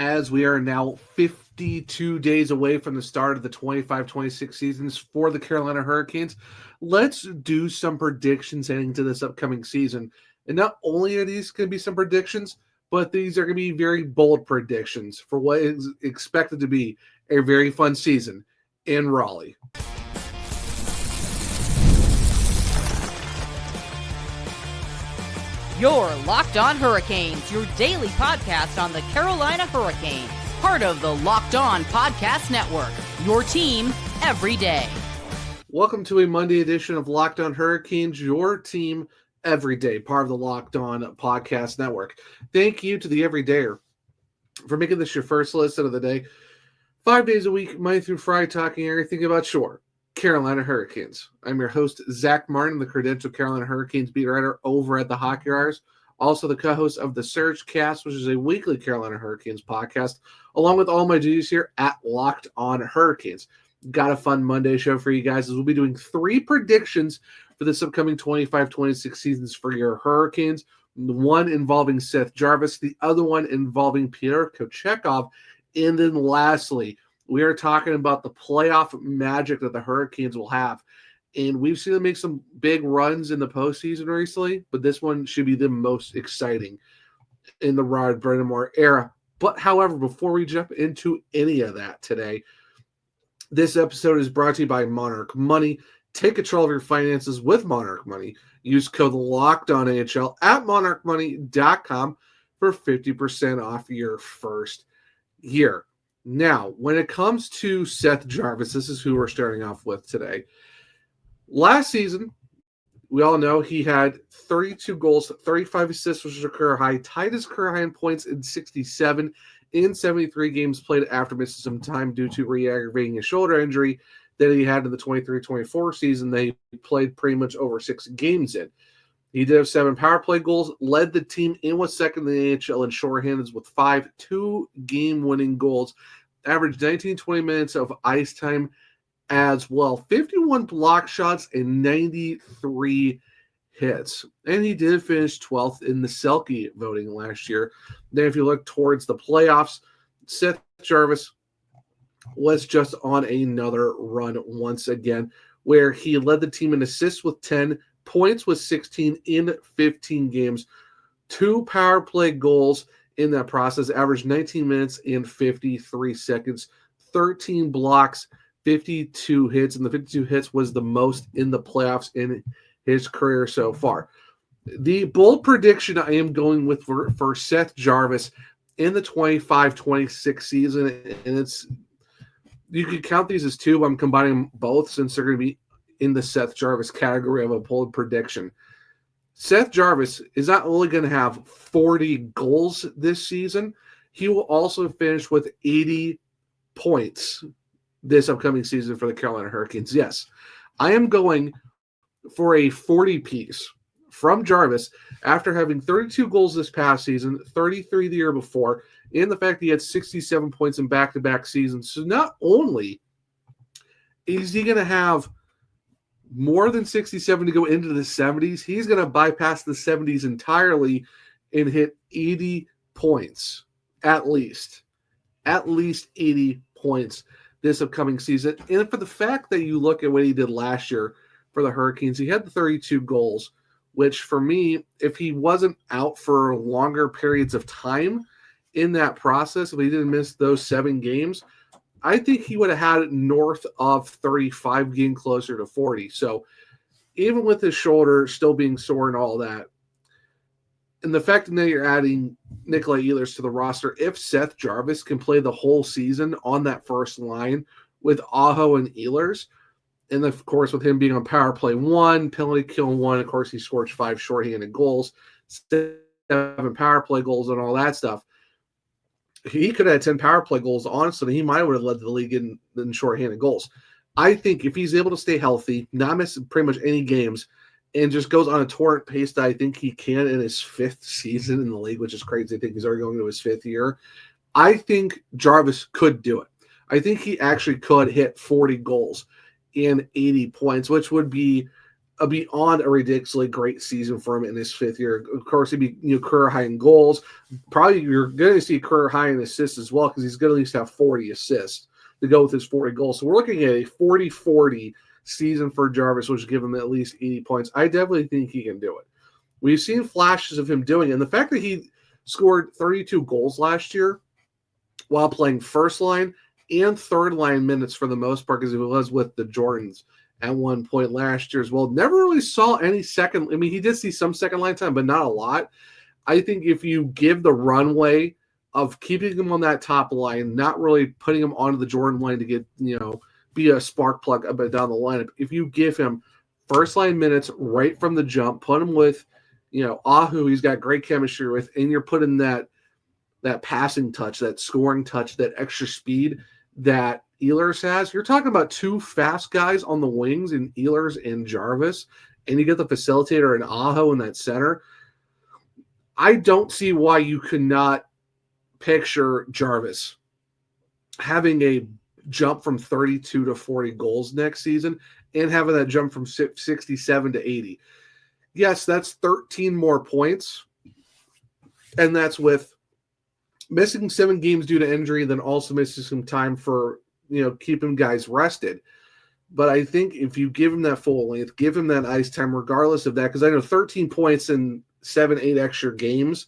as we are now 52 days away from the start of the 25-26 seasons for the Carolina Hurricanes, let's do some predictions heading into this upcoming season. And not only are these going to be some predictions, but these are going to be very bold predictions for what is expected to be a very fun season in Raleigh. You're Locked On Hurricanes, your daily podcast on the Carolina Hurricanes. Part of the Locked On Podcast Network, your team every day. Welcome to a Monday edition of Locked On Hurricanes, your team every day, part of the Locked On Podcast Network. Thank you to the Everydayer for making this your first listen of the day. 5 days a week, Monday through Friday, talking everything about shore Carolina Hurricanes. I'm your host, Zach Martin, the credentialed Carolina Hurricanes beat writer over at the Hockey Writers, also the co-host of the Surge Cast, which is a weekly Carolina Hurricanes podcast, along with all my duties here at Locked On Hurricanes. Got a fun Monday show for you guys, as we'll be doing 3 predictions for this upcoming 25-26 seasons for your Hurricanes. The one involving Seth Jarvis, the other one involving Pyotr Kochetkov, and then lastly, we are talking about the playoff magic that the Hurricanes will have. And we've seen them make some big runs in the postseason recently, but this one should be the most exciting in the Rod Brind'Amour era. But however, before we jump into any of that today, this episode is brought to you by Monarch Money. Take control of your finances with Monarch Money. Use code LOCKEDONAHL at monarchmoney.com for 50% off your first year. Now, when it comes to Seth Jarvis, this is who we're starting off with today. Last season, we all know he had 32 goals, 35 assists, which is a career high, tied his career high in points in 67 in 73 games played after missing some time due to re-aggravating a shoulder injury that he had in the 23-24 season. They played pretty much over 6 games in. He did have 7 power play goals, led the team in with second in the NHL in shorthanded with 5 2-game-winning goals, averaged 19-20 minutes of ice time as well, 51 block shots and 93 hits. And he did finish 12th in the Selke voting last year. Then if you look towards the playoffs, Seth Jarvis was just on another run once again, where he led the team in assists with 10, points with 16 in 15 games, 2 power play goals in that process, averaged 19 minutes and 53 seconds, 13 blocks, 52 hits, and the 52 hits was the most in the playoffs in his career so far. The bold prediction I am going with for Seth Jarvis in the 25-26 season, and it's, you could count these as 2, but I'm combining them both since they're going to be in the Seth Jarvis category of a bold prediction. Seth Jarvis is not only going to have 40 goals this season, he will also finish with 80 points this upcoming season for the Carolina Hurricanes. Yes, I am going for a 40-piece from Jarvis after having 32 goals this past season, 33 the year before, and the fact that he had 67 points in back-to-back seasons. So not only is he going to have more than 67 to go into the 70s, he's going to bypass the 70s entirely and hit 80 points, at least 80 points this upcoming season. And for the fact that you look at what he did last year for the Hurricanes, he had the 32 goals, which for me, if he wasn't out for longer periods of time in that process, if he didn't miss those 7 games, I think he would have had it north of 35, getting closer to 40. So even with his shoulder still being sore and all that, and the fact that now you're adding Nikolai Ehlers to the roster, if Seth Jarvis can play the whole season on that first line with Aho and Ehlers, and of course with him being on power play 1, penalty kill 1, of course he scored 5 shorthanded goals, 7 power play goals and all that stuff. He could have had 10 power play goals, honestly. He might have led the league in shorthanded goals. I think if he's able to stay healthy, not miss pretty much any games, and just goes on a torrent pace that I think he can in his 5th season in the league, which is crazy. I think he's already going into his 5th year. I think Jarvis could do it. I think he actually could hit 40 goals and 80 points, which would be beyond a ridiculously great season for him in his 5th year. Of course, he'd be career high in goals. Probably you're going to see career high in assists as well because he's going to at least have 40 assists to go with his 40 goals. So we're looking at a 40-40 season for Jarvis, which will give him at least 80 points. I definitely think he can do it. We've seen flashes of him doing it, and the fact that he scored 32 goals last year while playing first line and third line minutes for the most part, because he was with the Jordans at one point last year as well. Never really saw any second. I mean, he did see some second line time, but not a lot. I think if you give the runway of keeping him on that top line, not really putting him onto the Jordan line to get, be a spark plug up and down the lineup, if you give him first line minutes right from the jump, put him with, Ahu, he's got great chemistry with, and you're putting that passing touch, that scoring touch, that extra speed that Ehlers has. You're talking about 2 fast guys on the wings in Ehlers and Jarvis, and you get the facilitator in Aho in that center. I don't see why you could not picture Jarvis having a jump from 32 to 40 goals next season and having that jump from 67 to 80. Yes, that's 13 more points, and that's with missing 7 games due to injury, then also missing some time for, keeping guys rested. But I think if you give him that full length, give him that ice time, regardless of that, because I know 13 points in 7-8 extra games,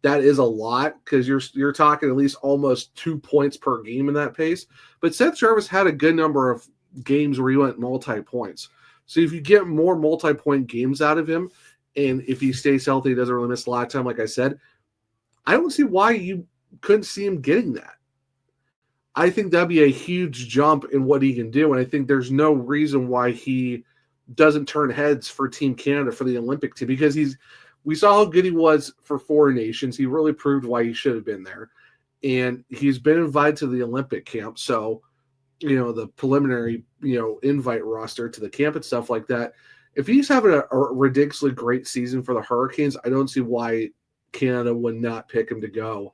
that is a lot, because you're talking at least almost 2 points per game in that pace. But Seth Jarvis had a good number of games where he went multi-points. So if you get more multi-point games out of him, and if he stays healthy, he doesn't really miss a lot of time, like I said, I don't see why you couldn't see him getting that. I think that'd be a huge jump in what he can do, and I think there's no reason why he doesn't turn heads for Team Canada for the Olympic team, because we saw how good he was for 4 nations. He really proved why he should have been there, and he's been invited to the Olympic camp. So, the preliminary, invite roster to the camp and stuff like that. If he's having a ridiculously great season for the Hurricanes, I don't see why Canada would not pick him to go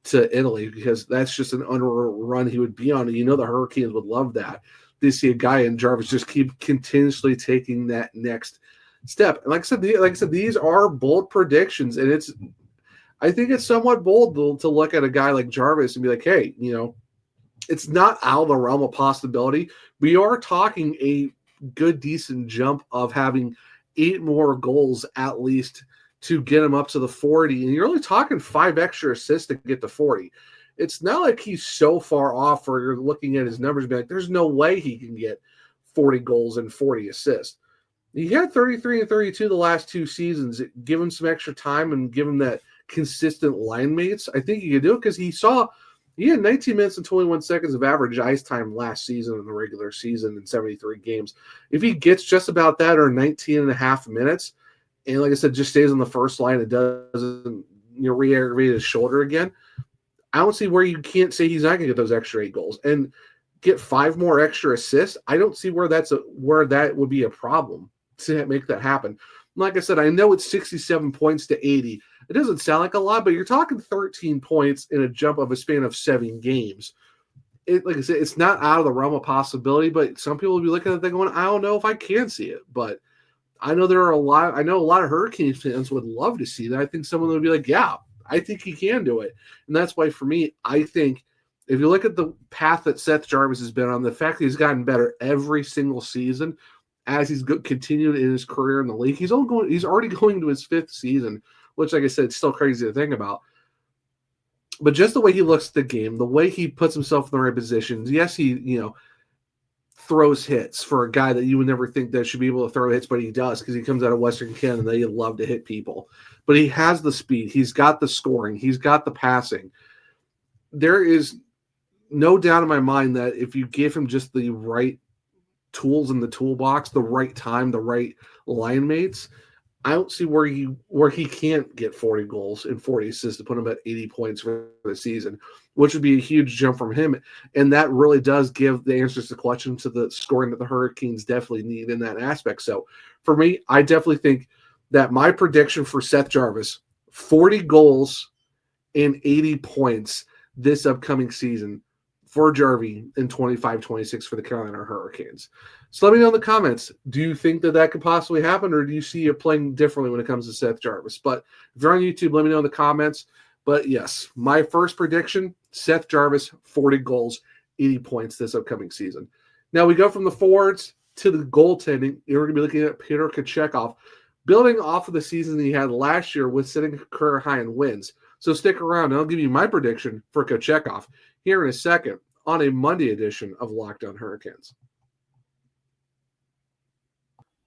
to Italy, because that's just an run he would be on. And the Hurricanes would love that. They see a guy in Jarvis just keep continuously taking that next step. And like I said, these are bold predictions, and I think it's somewhat bold to look at a guy like Jarvis and be like, hey, it's not out of the realm of possibility. We are talking a good, decent jump of having 8 more goals at least to get him up to the 40. And you're only talking 5 extra assists to get to 40. It's not like he's so far off where you're looking at his numbers and be like, there's no way he can get 40 goals and 40 assists. He had 33 and 32 the last 2 seasons. Give him some extra time and give him that consistent line mates. I think he could do it, because he had 19 minutes and 21 seconds of average ice time last season in the regular season in 73 games. If he gets just about that, or 19 and a half minutes, and like I said, just stays on the first line and doesn't re-aggravate his shoulder again, I don't see where you can't say he's not going to get those extra 8 goals and get 5 more extra assists. I don't see where that would be a problem to make that happen. Like I said, I know it's 67 points to 80. It doesn't sound like a lot, but you're talking 13 points in a jump of a span of 7 games. Like I said, it's not out of the realm of possibility, but some people will be looking at it going, I don't know if I can see it. But I know a lot of Hurricanes fans would love to see that. I think someone would be like, yeah, I think he can do it. And that's why, for me, I think if you look at the path that Seth Jarvis has been on, the fact that he's gotten better every single season as he's continued in his career in the league, he's already going to his 5th season, which, like I said, it's still crazy to think about. But just the way he looks at the game, the way he puts himself in the right positions, yes, he, throws hits for a guy that you would never think that should be able to throw hits, but he does, because he comes out of Western Canada and they love to hit people. But he has the speed. He's got the scoring. He's got the passing. There is no doubt in my mind that if you give him just the right tools in the toolbox, the right time, the right line mates, I don't see where he can't get 40 goals and 40 assists to put him at 80 points for the season, which would be a huge jump from him. And that really does give the answers to the question to the scoring that the Hurricanes definitely need in that aspect. So for me, I definitely think that my prediction for Seth Jarvis, 40 goals and 80 points this upcoming season, for Jarvis in 25-26 for the Carolina Hurricanes. So let me know in the comments, do you think that could possibly happen, or do you see it playing differently when it comes to Seth Jarvis? But if you're on YouTube, let me know in the comments. But yes, my first prediction, Seth Jarvis, 40 goals, 80 points this upcoming season. Now we go from the forwards to the goaltending. You're going to be looking at Pyotr Kochetkov, building off of the season he had last year with setting a career high in wins. So stick around, and I'll give you my prediction for Kochetkov here in a second on a Monday edition of Locked On Hurricanes.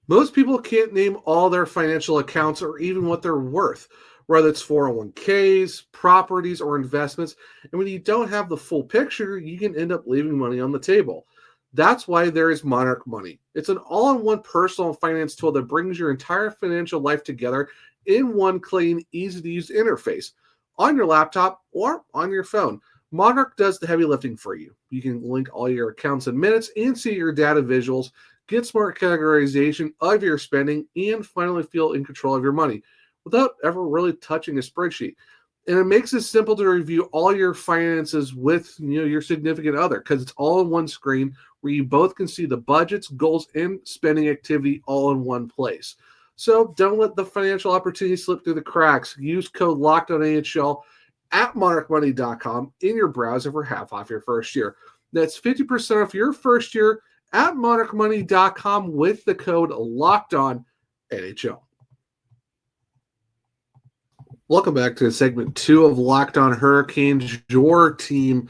Most people can't name all their financial accounts or even what they're worth, whether it's 401ks, properties, or investments. And when you don't have the full picture, you can end up leaving money on the table. That's why there is Monarch Money. It's an all-in-one personal finance tool that brings your entire financial life together in one clean, easy-to-use interface on your laptop or on your phone. Monarch does the heavy lifting for you. You can link all your accounts in minutes and see your data visuals, get smart categorization of your spending, and finally feel in control of your money without ever really touching a spreadsheet. And it makes it simple to review all your finances with your significant other, because it's all in one screen where you both can see the budgets, goals, and spending activity all in one place. So don't let the financial opportunity slip through the cracks. Use code LOCKEDONAHL at monarchmoney.com in your browser for half off your first year. That's 50% off your first year at monarchmoney.com with the code LOCKEDONNHL. Welcome back to segment 2 of Locked On Hurricanes, your team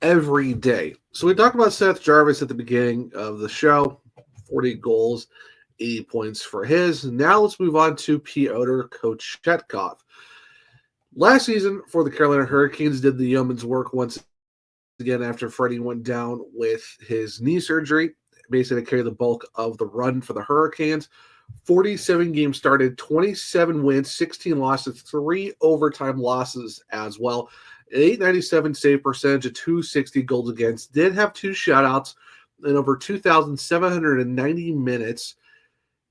every day. So we talked about Seth Jarvis at the beginning of the show, 40 goals, 80 points for his. Now let's move on to Pyotr Kochetkov. Last season for the Carolina Hurricanes did the yeoman's work once again after Freddie went down with his knee surgery, basically to carry the bulk of the run for the Hurricanes. 47 games started, 27 wins, 16 losses, 3 overtime losses as well. An 897 save percentage, a 260 goals against. Did have 2 shutouts in over 2,790 minutes.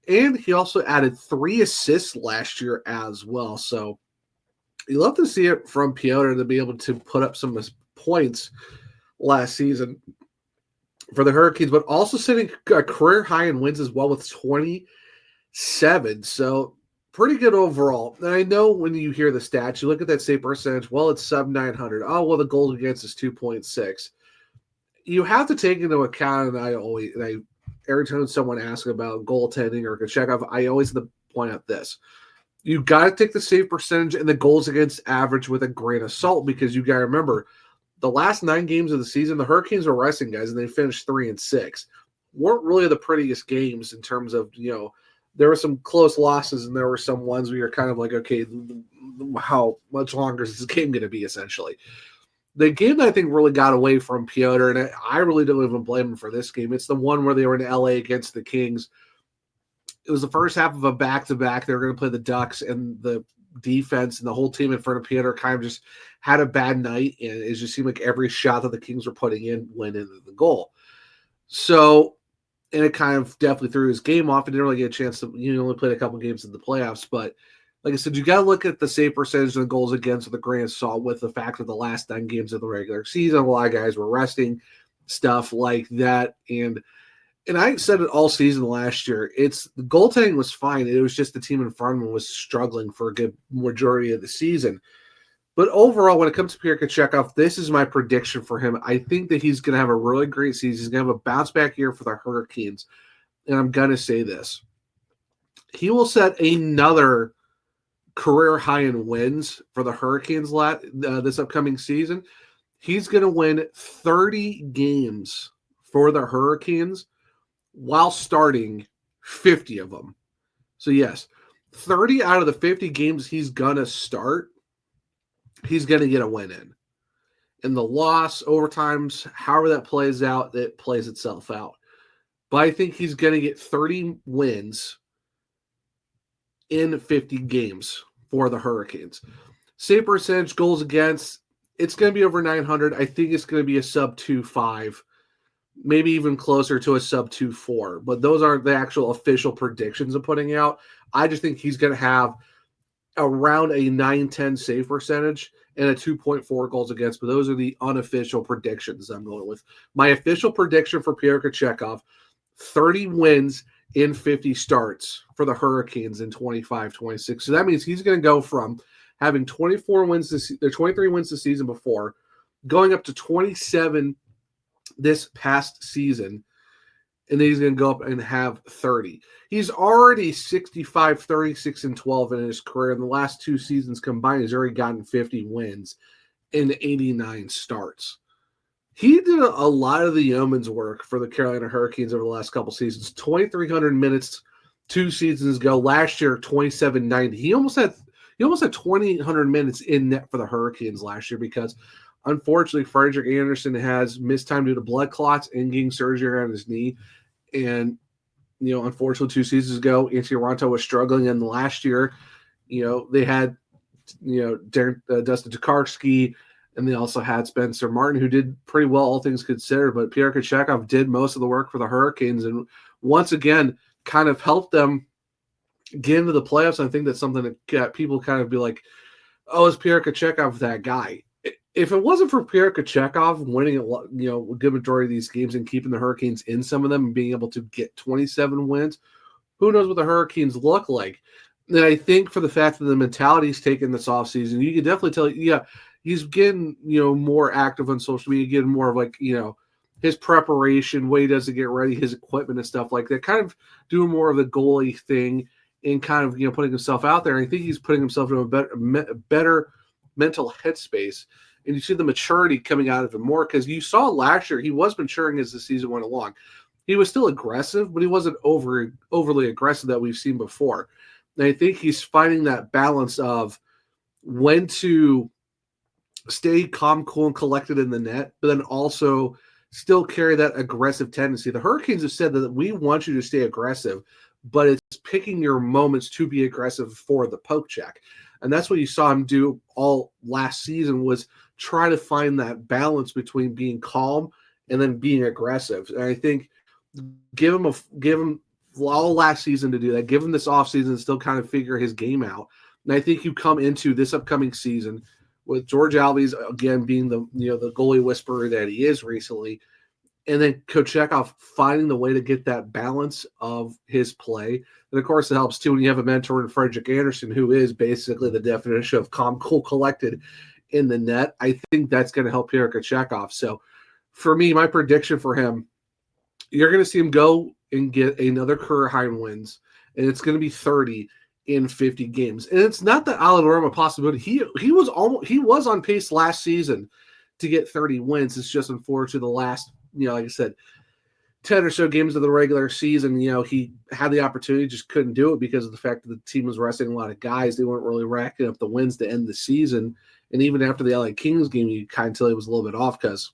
And he also added 3 assists last year as well. So you love to see it from Pyotr to be able to put up some points last season for the Hurricanes, but also setting a career high in wins as well with 27. So pretty good overall. And I know when you hear the stats, you look at that save percentage, well, it's sub 900. Oh, well, the goals against is 2.6. You have to take into account, and every time someone asks about goaltending or Kochetkov, I always point out this. You got to take the save percentage and the goals against average with a grain of salt, because you got to remember the last 9 games of the season, the Hurricanes were resting guys and they finished 3-6. Weren't really the prettiest games in terms of, there were some close losses and there were some ones where you're kind of like, okay, how much longer is this game going to be essentially? The game that I think really got away from Pyotr, and I really don't even blame him for this game, it's the one where they were in LA against the Kings. It was the first half of a back-to-back. They were going to play the Ducks, and the defense and the whole team in front of Pyotr kind of just had a bad night, and it just seemed like every shot that the Kings were putting in went into the goal. So, and it kind of definitely threw his game off. He didn't really get a chance to, only played a couple games in the playoffs, but like I said, you got to look at the save percentage and the goals against with a grain of salt, with the fact that the last 9 games of the regular season, a lot of guys were resting, stuff like that. And I said it all season last year. The goaltending was fine. It was just the team in front of him was struggling for a good majority of the season. But overall, when it comes to Pyotr Kochetkov, this is my prediction for him. I think that he's going to have a really great season. He's going to have a bounce-back year for the Hurricanes. And I'm going to say this. He will set another career high in wins for the Hurricanes this upcoming season. He's going to win 30 games for the Hurricanes while starting 50 of them. So, yes, 30 out of the 50 games he's going to start, he's going to get a win in. And the loss, overtimes, however that plays out, it plays itself out. But I think he's going to get 30 wins in 50 games for the Hurricanes. Save percentage, goals against, it's going to be over 900. I think it's going to be a sub 2.5, maybe even closer to a sub 2.4. But those aren't the actual official predictions I'm putting out. I just think he's going to have around a 910 save percentage and a 2.4 goals against. But those are the unofficial predictions I'm going with. My official prediction for Pyotr Kochetkov, 30 wins in 50 starts for the Hurricanes in 25-26. So that means he's going to go from having 23 wins the season before, going up to 27 this past season, and then he's going to go up and have 30. He's already 65, 36, and 12 in his career. In the last 2 seasons combined, he's already gotten 50 wins in 89 starts. He did a lot of the yeoman's work for the Carolina Hurricanes over the last couple seasons. 2,300 minutes 2 seasons ago. Last year, 2,790. He almost had 2,800 minutes in net for the Hurricanes last year because, unfortunately, Frederik Andersen has missed time due to blood clots and getting surgery on his knee. And, unfortunately, 2 seasons ago, Antti Raanta was struggling. And last year, they had, Dustin Tokarski, and they also had Spencer Martin, who did pretty well, all things considered. But Pyotr Kochetkov did most of the work for the Hurricanes and once again kind of helped them get into the playoffs. I think that's something that people kind of be like, oh, is Pyotr Kochetkov that guy? If it wasn't for Pyotr Kochetkov winning a good majority of these games and keeping the Hurricanes in some of them and being able to get 27 wins, who knows what the Hurricanes look like? And I think for the fact that the mentality he's taken this offseason, you can definitely tell, he's getting, more active on social media, getting more of his preparation, way he does to get ready, his equipment and stuff like that, kind of doing more of the goalie thing and kind of, putting himself out there. And I think he's putting himself in a better mental headspace. And you see the maturity coming out of him more because you saw last year he was maturing as the season went along. He was still aggressive, but he wasn't overly aggressive that we've seen before. And I think he's finding that balance of when to stay calm, cool, and collected in the net, but then also still carry that aggressive tendency. The Hurricanes have said that we want you to stay aggressive, but it's picking your moments to be aggressive for the poke check. And that's what you saw him do all last season, was try to find that balance between being calm and then being aggressive. And I think give him all last season to do that. Give him this offseason to still kind of figure his game out. And I think you come into this upcoming season with George Alves, again, being the goalie whisperer that he is recently, and then Kochetkov finding the way to get that balance of his play. And, of course, it helps, too, when you have a mentor in Frederik Andersen, who is basically the definition of calm, cool, collected in the net. I think that's going to help Pyotr Kochetkov. So, for me, my prediction for him, you're going to see him go and get another career high in wins, and it's going to be 30 in 50 games. And it's not that out of the realm of possibility. He was on pace last season to get 30 wins. It's just unfortunately the last, like I said, 10 or so games of the regular season, he had the opportunity, just couldn't do it because of the fact that the team was resting a lot of guys. They weren't really racking up the wins to end the season. And even after the LA Kings game, you kind of tell he was a little bit off because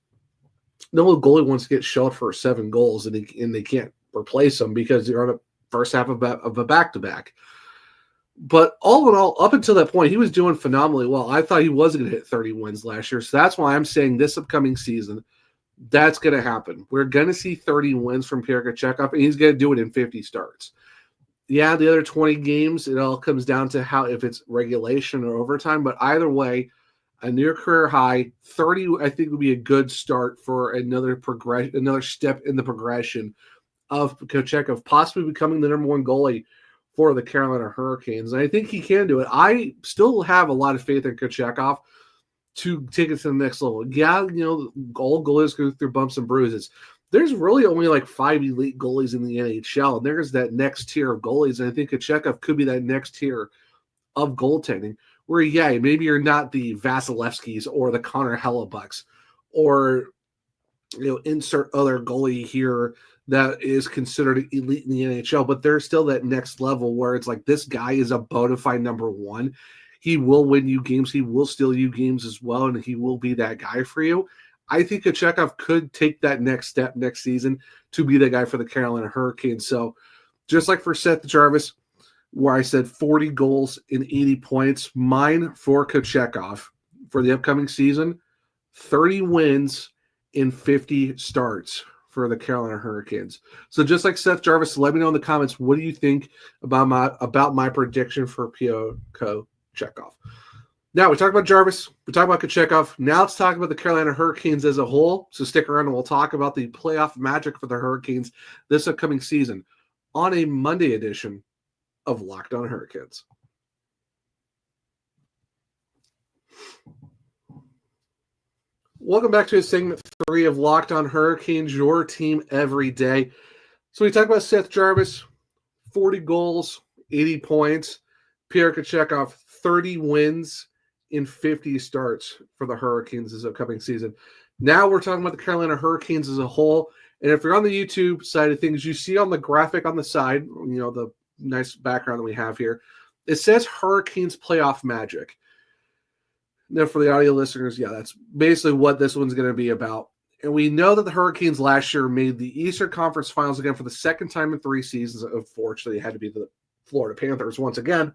no goalie wants to get shelled for 7 goals and they can't replace them because they're on a first half of a back-to-back. But all in all, up until that point, he was doing phenomenally well. I thought he was going to hit 30 wins last year. So that's why I'm saying this upcoming season, that's going to happen. We're going to see 30 wins from Pyotr Kochetkov, and he's going to do it in 50 starts. Yeah, the other 20 games, it all comes down to if it's regulation or overtime. But either way, a near career high, 30, I think, would be a good start for another step in the progression of Kochetkov, possibly becoming the number 1 goalie for the Carolina Hurricanes. And I think he can do it. I still have a lot of faith in Kochetkov to take it to the next level. Yeah, all goalies go through bumps and bruises. There's really only like 5 elite goalies in the NHL, and there's that next tier of goalies. And I think Kochetkov could be that next tier of goaltending where, maybe you're not the Vasilevskis or the Connor Hellebucks or, insert other goalie here that is considered elite in the NHL, but there's still that next level where it's like, this guy is a bona fide number 1. He will win you games. He will steal you games as well, and he will be that guy for you. I think Kochetkov could take that next step next season to be the guy for the Carolina Hurricanes. So just like for Seth Jarvis, where I said 40 goals and 80 points, mine for Kochetkov for the upcoming season, 30 wins in 50 starts for the Carolina Hurricanes. So just like Seth Jarvis, let me know in the comments, what do you think about my prediction for Pyotr Kochetkov? Now, we talked about Jarvis. We talked about Kochetkov. Now let's talk about the Carolina Hurricanes as a whole. So stick around and we'll talk about the playoff magic for the Hurricanes this upcoming season on a Monday edition of Locked On Hurricanes. Welcome back to segment 3 of Locked On Hurricanes, your team every day. So we talked about Seth Jarvis, 40 goals, 80 points. Pyotr Kochetkov, 30 wins in 50 starts for the Hurricanes this upcoming season. Now we're talking about the Carolina Hurricanes as a whole. And if you're on the YouTube side of things, you see on the graphic on the side, the nice background that we have here, it says Hurricanes playoff magic. Now for the audio listeners, that's basically what this one's going to be about. And we know that the Hurricanes last year made the Eastern Conference Finals again for the second time in 3 seasons. Unfortunately, it had to be the Florida Panthers once again.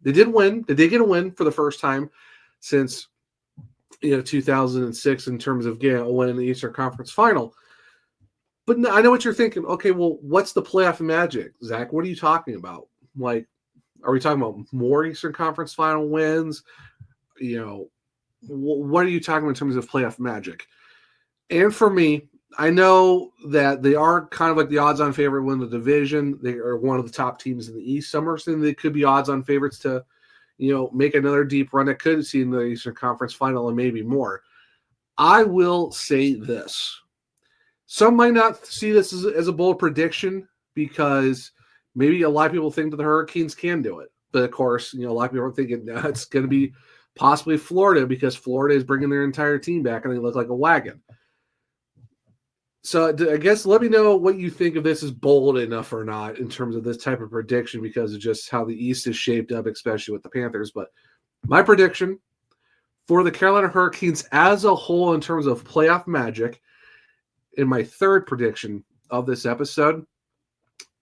They did win. They did get a win for the first time since 2006 in terms of getting a win in the Eastern Conference Final. But I know what you're thinking. Okay, well, what's the playoff magic, Zach? What are you talking about? Like, are we talking about more Eastern Conference Final wins? What are you talking about in terms of playoff magic? And for me, I know that they are kind of like the odds-on favorite to win the division. They are one of the top teams in the East. Some are saying they could be odds-on favorites to make another deep run that could see in the Eastern Conference Final and maybe more. I will say this. Some might not see this as a bold prediction because maybe a lot of people think that the Hurricanes can do it. But, of course, a lot of people are thinking it's going to be possibly Florida because Florida is bringing their entire team back and they look like a wagon. So I guess let me know what you think of this is bold enough or not in terms of this type of prediction because of just how the East is shaped up, especially with the Panthers. But my prediction for the Carolina Hurricanes as a whole in terms of playoff magic, in my third prediction of this episode,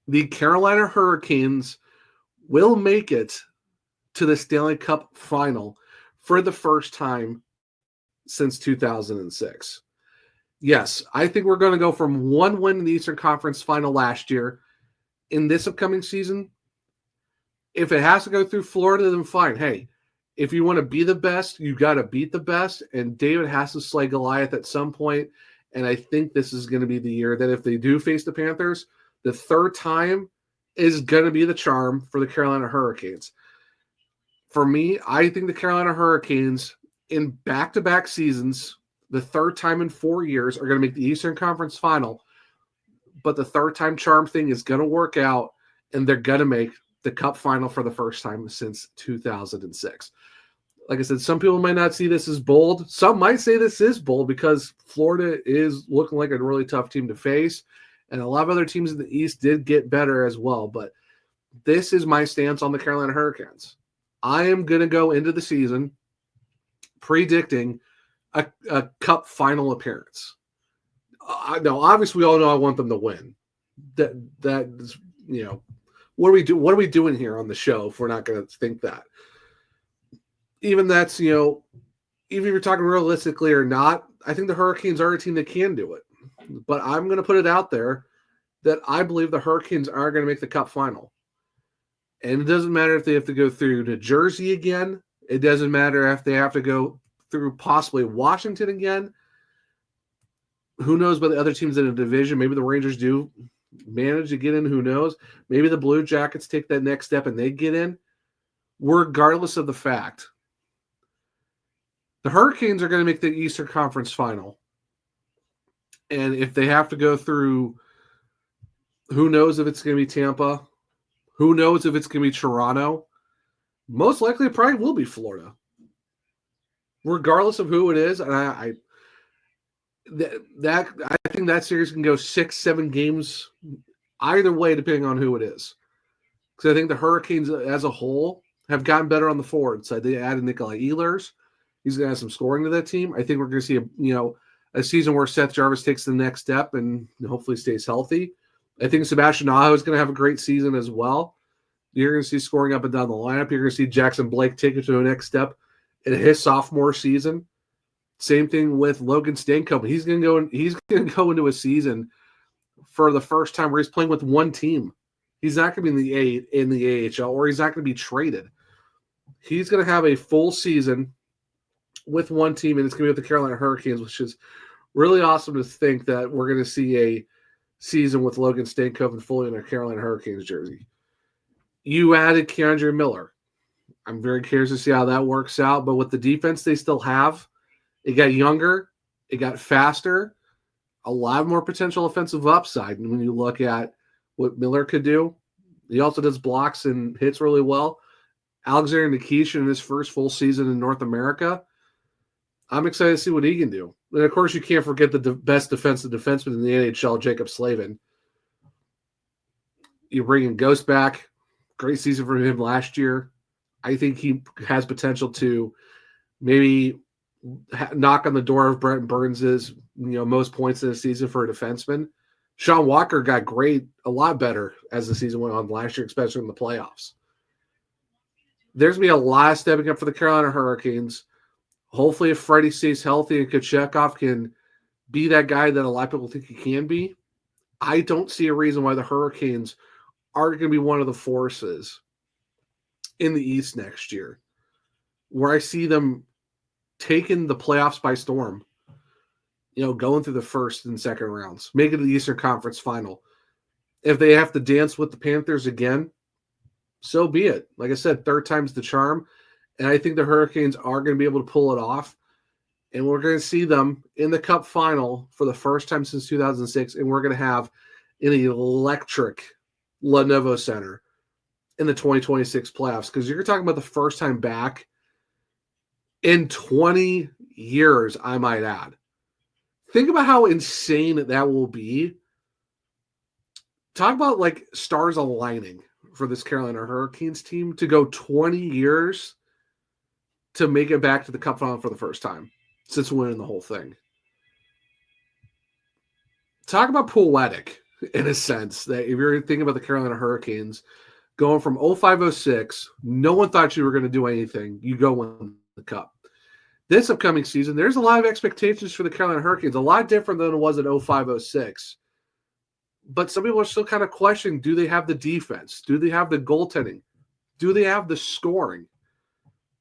the Carolina Hurricanes will make it to the Stanley Cup final for the first time since 2006. Yes, I think we're going to go from 1 win in the Eastern Conference Final last year in this upcoming season. If it has to go through Florida, then fine. Hey, if you want to be the best, you got to beat the best. And David has to slay Goliath at some point. And I think this is going to be the year that if they do face the Panthers, the third time is going to be the charm for the Carolina Hurricanes. For me, I think the Carolina Hurricanes in back-to-back seasons, the third time in 4 years, are going to make the Eastern Conference Final. But the third-time charm thing is going to work out, and they're going to make the Cup Final for the first time since 2006. Like I said, some people might not see this as bold. Some might say this is bold because Florida is looking like a really tough team to face, and a lot of other teams in the East did get better as well. But this is my stance on the Carolina Hurricanes. I am going to go into the season predicting a Cup Final appearance. No, obviously we all know I want them to win. That is, what are we doing here on the show if we're not going to think that? Even that's, even if you're talking realistically or not, I think the Hurricanes are a team that can do it. But I'm going to put it out there that I believe the Hurricanes are going to make the Cup Final. And it doesn't matter if they have to go through New Jersey again. It doesn't matter if they have to go through possibly Washington again. Who knows about the other teams in the division? Maybe the Rangers do manage to get in. Who knows? Maybe the Blue Jackets take that next step and they get in. Regardless of the fact, the Hurricanes are going to make the Eastern Conference Final. And if they have to go through, who knows if it's going to be Tampa? Who knows if it's going to be Toronto? Most likely it probably will be Florida. Regardless of who it is, and I think that series can go 6-7 games either way, depending on who it is. Because I think the Hurricanes as a whole have gotten better on the forward side. They added Nikolai Ehlers. He's going to add some scoring to that team. I think we're going to see a season where Seth Jarvis takes the next step and hopefully stays healthy. I think Sebastian Aho is going to have a great season as well. You're going to see scoring up and down the lineup. You're going to see Jackson Blake take it to the next step in his sophomore season. Same thing with Logan Stankoven. He's going to go into a season for the first time where he's playing with one team. He's not going to be in the AHL, or he's not going to be traded. He's going to have a full season with one team, and it's going to be with the Carolina Hurricanes, which is really awesome to think that we're going to see a season with Logan Stankoven fully in a Carolina Hurricanes jersey. You added Keandre Miller. I'm very curious to see how that works out, but with the defense they still have, it got younger, it got faster, a lot more potential offensive upside. And when you look at what Miller could do, he also does blocks and hits really well. Alexander Nikishin in his first full season in North America, I'm excited to see what he can do. And, of course, you can't forget the best defensive defenseman in the NHL, Jacob Slavin. You bring in Ghost back. Great season for him last year. I think he has potential to maybe knock on the door of Brent Burns' most points in a season for a defenseman. Sean Walker got a lot better as the season went on last year, especially in the playoffs. There's going to be a lot of stepping up for the Carolina Hurricanes. Hopefully, if Freddie stays healthy and Kochetkov can be that guy that a lot of people think he can be, I don't see a reason why the Hurricanes aren't going to be one of the forces in the East next year, where I see them taking the playoffs by storm, going through the first and second rounds, making it the Eastern Conference Final. If they have to dance with the Panthers again, so be it. Like I said, third time's the charm. And I think the Hurricanes are going to be able to pull it off. And we're going to see them in the Cup final for the first time since 2006. And we're going to have an electric Lenovo Center in the 2026 playoffs. Because you're talking about the first time back in 20 years, I might add. Think about how insane that will be. Talk about like stars aligning for this Carolina Hurricanes team to go 20 years to make it back to the Cup final for the first time since winning the whole thing. Talk about poetic in a sense that if you're thinking about the Carolina Hurricanes going from 05-06, no one thought you were going to do anything. You go win the Cup. This upcoming season, there's a lot of expectations for the Carolina Hurricanes, a lot different than it was in 05-06. But some people are still kind of questioning, do they have the defense? Do they have the goaltending? Do they have the scoring?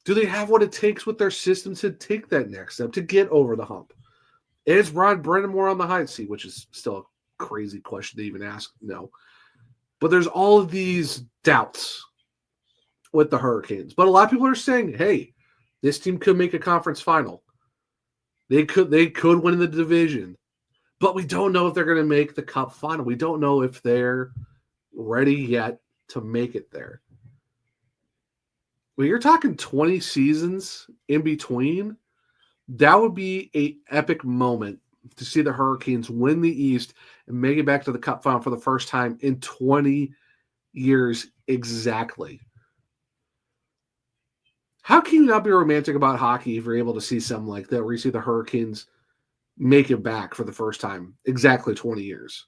Do they have what it takes with their system to take that next step, to get over the hump? Is Rod Brind'Amour on the hot seat, which is still a crazy question to even ask? No. But there's all of these doubts with the Hurricanes. But a lot of people are saying, hey, this team could make a conference final. They could win the division. But we don't know if they're going to make the Cup final. We don't know if they're ready yet to make it there. When you're talking 20 seasons in between, that would be an epic moment to see the Hurricanes win the East and make it back to the Cup final for the first time in 20 years exactly. How can you not be romantic about hockey if you're able to see something like that, where you see the Hurricanes make it back for the first time exactly 20 years?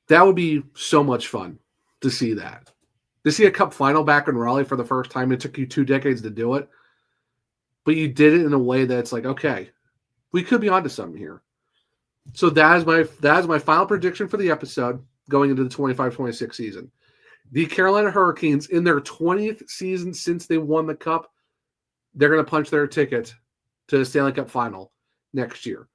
That would be so much fun to see that. To see a Cup final back in Raleigh for the first time. It took you 2 decades to do it. But you did it in a way that's like, okay, we could be onto something here. So that is my final prediction for the episode going into the 25-26 season. The Carolina Hurricanes, in their 20th season since they won the Cup, they're going to punch their ticket to the Stanley Cup final next year.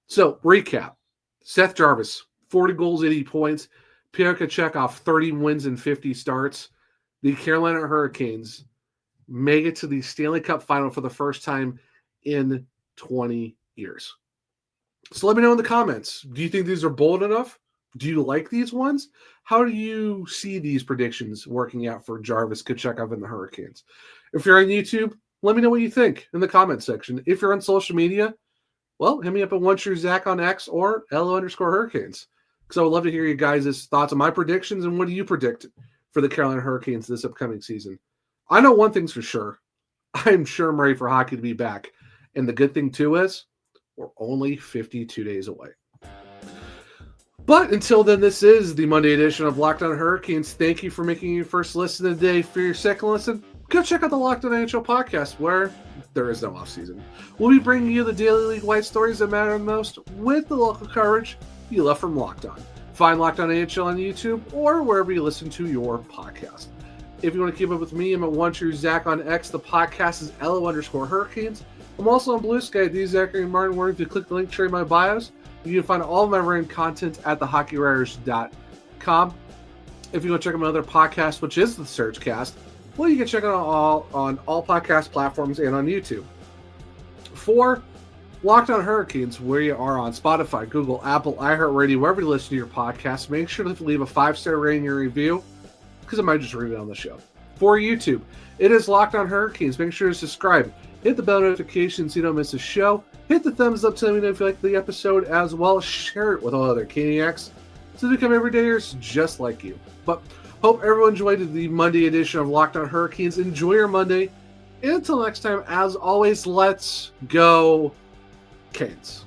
So, recap. Seth Jarvis, 40 goals, 80 points. Pyotr Kochetkov, 30 wins and 50 starts. The Carolina Hurricanes make it to the Stanley Cup final for the first time in 20 years. So let me know in the comments. Do you think these are bold enough? Do you like these ones? How do you see these predictions working out for Jarvis, Kochetkov, and the Hurricanes? If you're on YouTube, let me know what you think in the comment section. If you're on social media, well, hit me up at OneTrueZach on X or LO_Hurricanes. Because I would love to hear you guys' thoughts on my predictions and what do you predict for the Carolina Hurricanes this upcoming season. I know one thing's for sure. I'm sure I'm ready for hockey to be back. And the good thing, too, is we're only 52 days away. But until then, this is the Monday edition of Locked On Hurricanes. Thank you for making your first listen of the day. For your second listen, go check out the Locked On NHL podcast, where there is no offseason. We'll be bringing you the daily league-wide stories that matter the most with the local coverage you love from Locked On. Find Locked On NHL on YouTube or wherever you listen to your podcast. If you want to keep up with me, I'm at OneTrueZach on X. The podcast is LO_Hurricanes. I'm also on Blue Sky at the Zachary Martin Word. If you click the link tree in my bios, you can find all of my written content at thehockeywriters.com. If you want to check out my other podcast, which is the Surgecast, well, you can check it out on all podcast platforms and on YouTube. For Locked On Hurricanes, where you are on Spotify, Google, Apple, iHeartRadio, wherever you listen to your podcast, make sure to leave a 5-star rating and review, because I might just read it on the show. For YouTube, it is Locked On Hurricanes. Make sure to subscribe. Hit the bell notification so you don't miss a show. Hit the thumbs up to let me know if you like the episode as well. Share it with all other Caniacs so they become everydayers just like you. But hope everyone enjoyed the Monday edition of Locked On Hurricanes. Enjoy your Monday. And until next time, as always, let's go Canes.